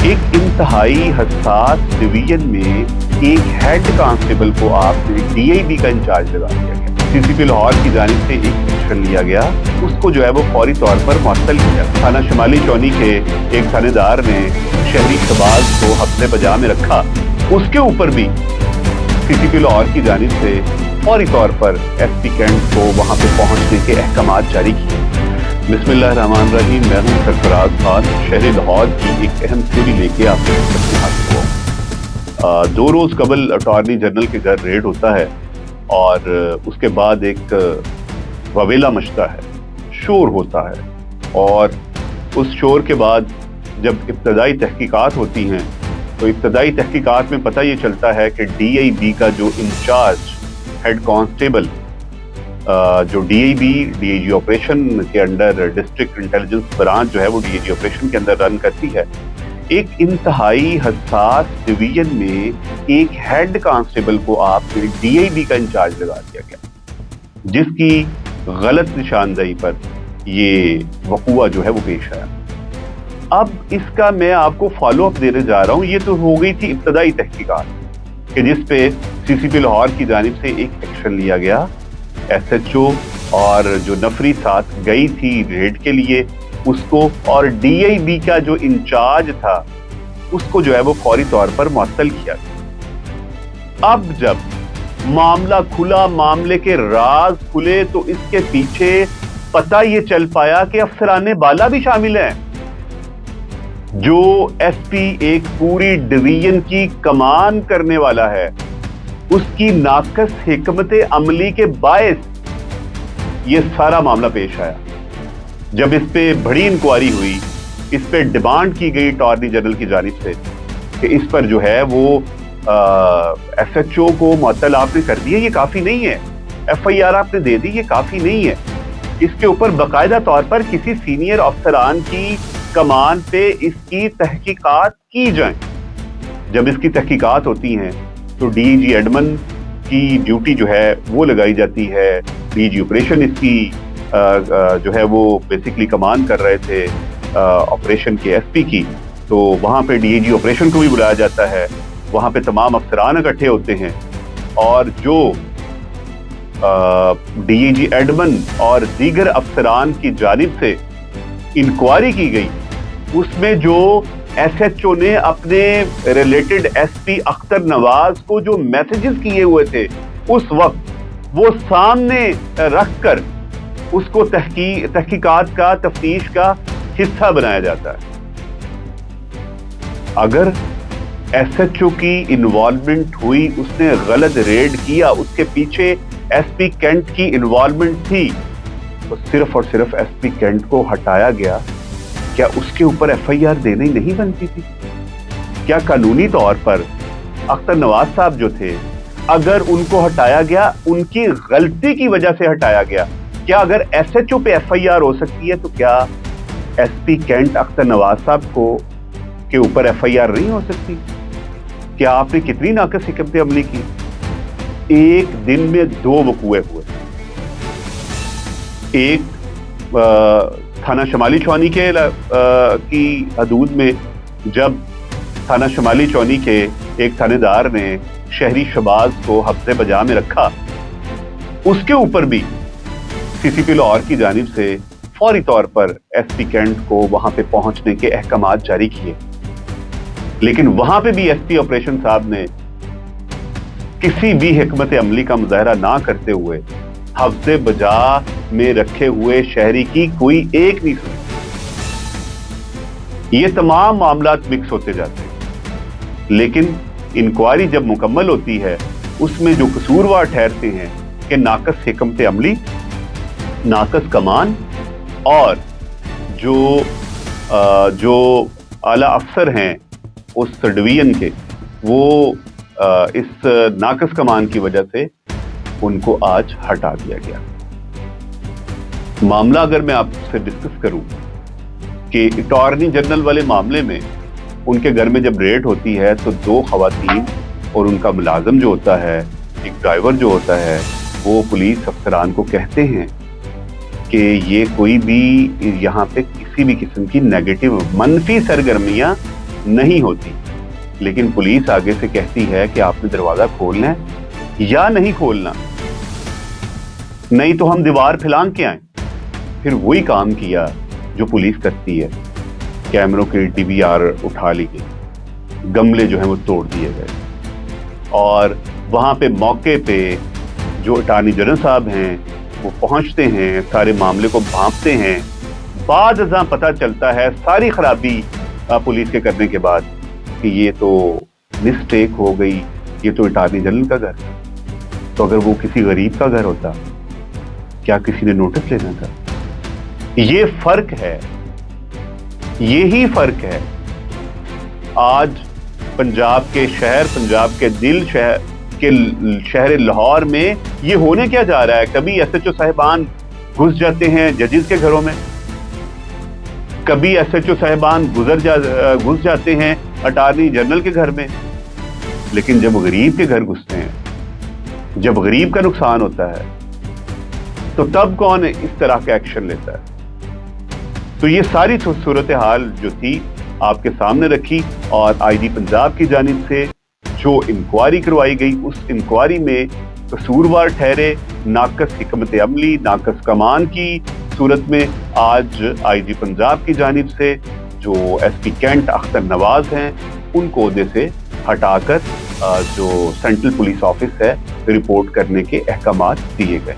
एक इंतहाई हसास डिवीजन में एक हेड कांस्टेबल को आपने डीआईबी का इंचार्ज लगा दिया गया। सीसीपी लाहौर की जानिब से एक एक्शन लिया गया, उसको जो है वो फौरी तौर पर मुअत्तल किया। थाना शमाली चौनी के एक थानेदार ने शहरी शबाज को हफ्ते बजा में रखा, उसके ऊपर भी सीसीपी लाहौर की जानिब से फौरी तौर पर एसपी कैंट को वहां पे पहुंचने के अहकामात जारी किए। बिस्मिल्लाहिर्रहमानिर्रहीम। मैं हूं सरफराज खान, शहर लाहौर की एक अहम स्टोरी लेके आपके हाजिर हुआ। 2 रोज कबल अटॉर्नी जनरल के घर रेड होता है और उसके बाद एक ववेला मचता है, शोर होता है, और उस शोर के बाद जब इब्तदाई तहकीकात होती हैं तो इब्तदाई तहकीकात में पता ये चलता है कि डीआईबी का जो इंचार्ज हेड कांस्टेबल, जो डीआईजी ऑपरेशन के अंडर डिस्ट्रिक्ट इंटेलिजेंस ब्रांच जो है वो डीआईजी ऑपरेशन के अंदर रन करती है, एक इंतहाई हसास डिवीजन में एक हेड कांस्टेबल को आपने डीआईबी का इंचार्ज लगा दिया गया, जिसकी गलत निशानदेही पर ये वक़ूआ जो है वो पेश आया। अब इसका मैं आपको फॉलो अप देने जा रहा हूँ। ये तो हो गई थी इब्तदाई तहकीकात कि जिस पे सीसीपी लाहौर की जानिब से एक एक्शन लिया गया। एसएचओ और जो नफरी साथ गई थी रेड के लिए उसको, और डीआईबी का जो इंचार्ज था उसको जो है वो फौरी तौर पर मुअत्तल किया गया। अब जब मामला खुला, मामले के राज खुले, तो इसके पीछे पता ये चल पाया कि अफसराने बाला भी शामिल हैं। जो एसपी एक पूरी डिवीजन की कमान करने वाला है, उसकी नाकस हिकमत अमली के बायस ये सारा मामला पेश आया। जब इस पे बड़ी इंक्वायरी हुई, इस पे डिमांड की गई अटॉर्नी जनरल की जानिब से कि इस पर जो है वो एसएचओ को मुअत्तल आपने कर दिया, ये काफी नहीं है, एफआईआर आपने दे दी, ये काफी नहीं है, इसके ऊपर बाकायदा तौर पर किसी सीनियर अफसरान की कमान पे इसकी तहकीकात की जाए। जब इसकी तहकीकात होती हैं तो डीआईजी एडमन की ड्यूटी जो है वो लगाई जाती है। डीआईजी ऑपरेशन इसकी जो है वो बेसिकली कमान कर रहे थे ऑपरेशन के एसपी की, तो वहाँ पे डीआईजी ऑपरेशन को भी बुलाया जाता है। वहाँ पे तमाम अफसरान इकट्ठे होते हैं और जो डीआईजी एडमन और दीगर अफसरान की जानिब से इंक्वायरी की गई, उसमें जो एसएचओ ने अपने रिलेटेड एसपी अख्तर नवाज को जो मैसेजेस किए हुए थे उस वक्त वो सामने रखकर उसको तहकीकात का, तफ्तीश का हिस्सा बनाया जाता है। अगर एसएचओ की इन्वॉल्वमेंट हुई, उसने गलत रेड किया, उसके पीछे एसपी कैंट की इन्वॉल्वमेंट थी, तो सिर्फ और सिर्फ एसपी कैंट को हटाया गया, क्या उसके ऊपर एफआईआर देनी नहीं बनती थी? क्या कानूनी तौर पर अख्तर नवाज साहब जो थे, अगर उनको हटाया गया, उनकी गलती की वजह से हटाया गया, क्या अगर एसएचओ पे एफआईआर हो सकती है तो क्या एसपी कैंट अख्तर नवाज साहब को के ऊपर एफआईआर नहीं हो सकती? क्या आपने कितनी नाकस हिकमत अमली की? एक दिन में 2 वक़ूए हुए। एक थाना शमाली चौनी के की हदूद में, जब थाना शमाली चौनी के एक थानेदार ने शहरी शबाज को हफ्ते बजा में रखा, उसके ऊपर भी सीसीपी लाहौर की जानिब से फौरी तौर पर एसपी कैंट को वहां पे पहुंचने के अहकामात जारी किए। लेकिन वहां पे भी एसपी ऑपरेशन साहब ने किसी भी हिकमत अमली का मुजाहरा ना करते हुए हफ्ते बजा में रखे हुए शहरी की कोई एक नहीं सुनी। ये तमाम मामलात मिक्स होते जाते हैं, लेकिन इंक्वायरी जब मुकम्मल होती है उसमें जो कसूरवार ठहरते हैं कि नाकस हिकमत अमली, नाकस कमान, और जो आला अफसर हैं उस डिवीजन के, वो इस नाकस कमान की वजह से उनको आज हटा दिया गया। मामला अगर मैं आपसे डिस्कस करूं कि अटॉर्नी जनरल वाले मामले में उनके घर में जब रेड होती है तो 2 खवातीन और उनका मुलाजम जो होता है, एक ड्राइवर जो होता है, वो पुलिस अफसरान को कहते हैं कि ये कोई भी यहाँ पे किसी भी किस्म की नेगेटिव, मनफी सरगर्मियां नहीं होती, लेकिन पुलिस आगे से कहती है कि आपने दरवाजा खोलना है या नहीं खोलना, नहीं तो हम दीवार फैलांग के आए। फिर वही काम किया जो पुलिस करती है, कैमरों की डीवीआर उठा ली गई, गमले जो हैं वो तोड़ दिए गए, और वहां पे मौके पे जो अटॉर्नी जनरल साहब हैं वो पहुंचते हैं, सारे मामले को भांपते हैं। बाद अज़ां पता चलता है सारी खराबी पुलिस के करने के बाद कि ये तो मिस्टेक हो गई, ये तो अटॉर्नी जनरल का घर था। तो अगर वो किसी गरीब का घर होता, क्या किसी ने नोटिस लेना था? ये फर्क है, यही फर्क है। आज पंजाब के शहर, पंजाब के दिल शहर लाहौर में ये होने क्या जा रहा है? कभी एसएचओ साहिबान घुस जाते हैं जजेस के घरों में, कभी एसएचओ साहिबान घुस जाते हैं अटॉर्नी जनरल के घर में। लेकिन जब गरीब के घर घुसते हैं, जब गरीब का नुकसान होता है, तो तब कौन इस तरह का एक्शन लेता है? तो ये सारी सूरत हाल जो थी आपके सामने रखी, और आईजी पंजाब की जानिब से जो इंक्वायरी करवाई गई, उस इंक्वायरी में कसूरवार ठहरे नाकस हिकमत अमली, नाकस कमान की सूरत में आज आईजी पंजाब की जानिब से जो एसपी कैंट अख्तर नवाज हैं, उनको ओहदे से हटाकर जो सेंट्रल पुलिस ऑफिस है रिपोर्ट करने के अहकामात दिए गए।